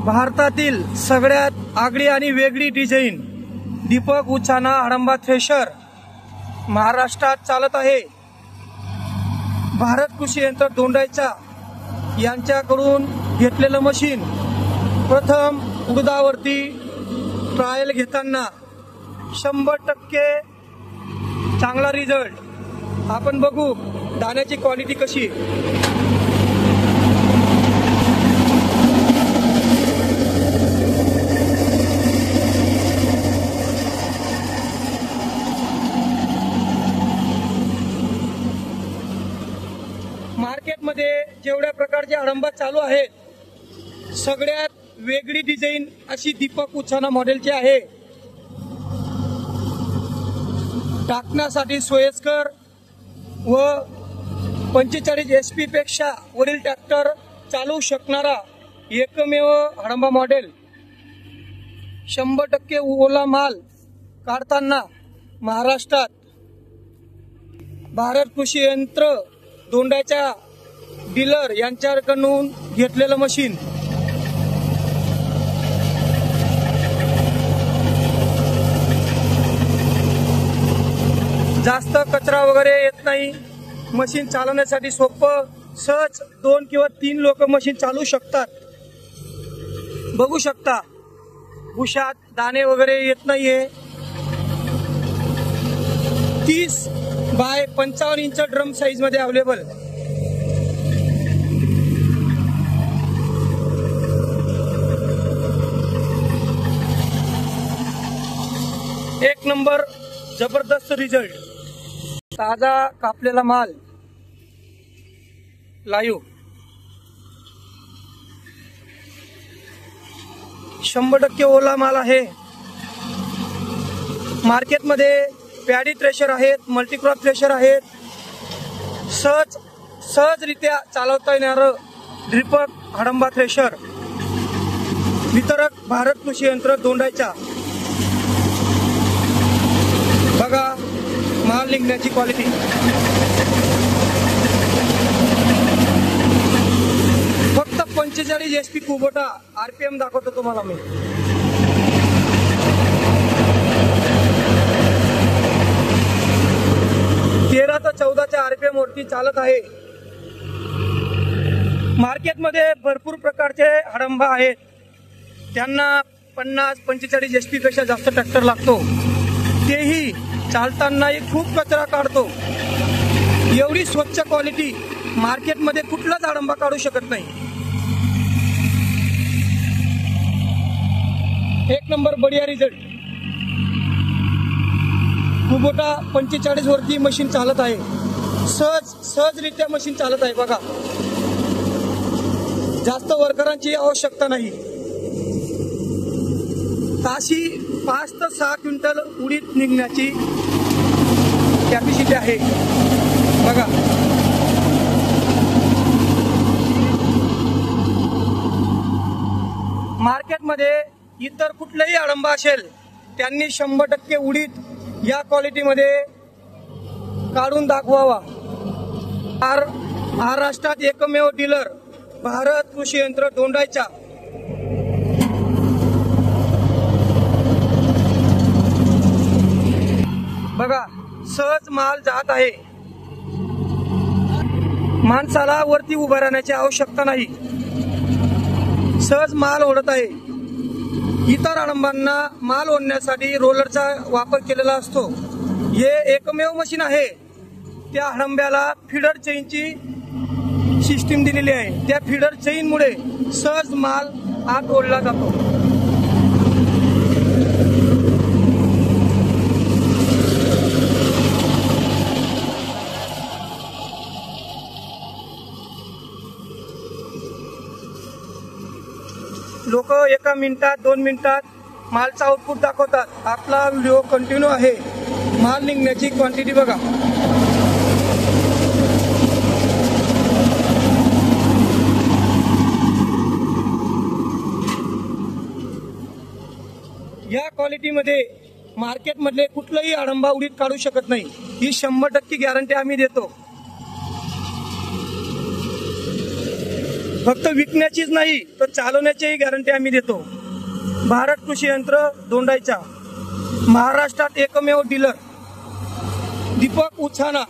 भारतातील सगळ्यात आगळी आणि वेगळी डिझाईन दीपक उचाना हडंबा थ्रेशर महाराष्ट्रात चालत आहे। भारत कृषी यंत्र दोंडाईचा यांच्याकडून घेतलेलं मशीन प्रथम उडदावरती ट्रायल घेताना 100% चांगला रिझल्ट। आपण बघू दाण्याची क्वालिटी कशी आहे। मार्केटमध्ये जेवढ्या प्रकारचे हडंबा चालू आहेत सगळ्यात वेगळी डिझाईन अशी दीपक उचाना मॉडेलची आहे। टाकण्यासाठी सोयीस्कर व 45 HP पेक्षा वरील ट्रॅक्टर चालू शकणारा एकमेव हडंबा मॉडेल। 100% ओला माल काढताना महाराष्ट्रात भारत कृषी यंत्र दोंडाच्या डीलर यांच्याकडून घेतलेलं मशीन। जास्त कचरा वगैरे येत नाही, मशीन चालवण्यासाठी सोपं, सहज 2 किंवा 3 लोक मशीन चालू शकतात। बघू शकता भुशात दाणे वगैरे येत नाहीये। 30 बाय 55 इंच ड्रम साइज मध्ये अवेलेबल। एक नंबर जबरदस्त रिझल्ट। ताजा कापलेला माल लाईव्ह 100% ओला माल आहे। मार्केटमध्ये पॅडी थ्रेशर आहेत, मल्टीक्रॉप थ्रेशर आहेत, सहजरित्या चालवता येणारं दीपक हडंबा थ्रेशर। वितरक भारत कृषी यंत्र दोंडाईचा। बघा माल निघण्याची क्वालिटी। फक्त 45 HP कुबोटा RPM दाखवतो तुम्हाला मी। तेरा ते 14च्या RPM वरती चालत आहे। मार्केटमध्ये भरपूर प्रकारचे हडंबा आहेत, त्यांना 50-45 HP पेक्षा जास्त ट्रॅक्टर लागतो, तेही चालताना खूप कचरा काढतो। एवढी स्वच्छ क्वालिटी मार्केटमध्ये कुठलाच हडंबा काढू शकत नाही। एक नंबर बढिया रिझल्ट। कुबोटा 45 वरती मशीन चालत आहे, सहजरित्या मशीन चालत आहे। बघा जास्त वर्करांची आवश्यकता नाही। ताशी 5 ते 6 क्विंटल उडीद निघण्याची कॅपॅसिटी आहे। बघा मार्केटमध्ये इतर कुठलाही हडंबा असेल त्यांनी 100% उडीद या क्वालिटीमध्ये काढून दाखवावा। महाराष्ट्रात एकमेव डीलर भारत कृषी यंत्र दोंडाईचा। बघा सहज माल जात आहे, माणसाला वरती उभा राहण्याची आवश्यकता नाही, सहज माल ओढत आहे। इतर हडंबांना माल ओढण्यासाठी रोलरचा वापर केलेला असतो, हे एकमेव मशीन आहे। त्या हडंब्याला फीडर चेनची सिस्टीम दिलेली आहे, त्या फीडर चेनमुळे सहज माल आत ओढला जातो। लोक 1 मिनिटात 2 मिनिटात मालचा आउटपुट दाखवतात। आपला व्हिडिओ कंटिन्यू आहे। माल निघण्याची क्वांटिटी बघा। या क्वालिटीमध्ये मार्केटमधले कुठलाही हडंबा उडीद काढू शकत नाही, ही 100% गॅरंटी आम्ही देतो। फक्त विकण्याचीच नाही तर चालवण्याचीही गॅरंटी आम्ही देतो। भारत कृषी यंत्र दोंडाईचा महाराष्ट्रात एकमेव डीलर दीपक उत्साना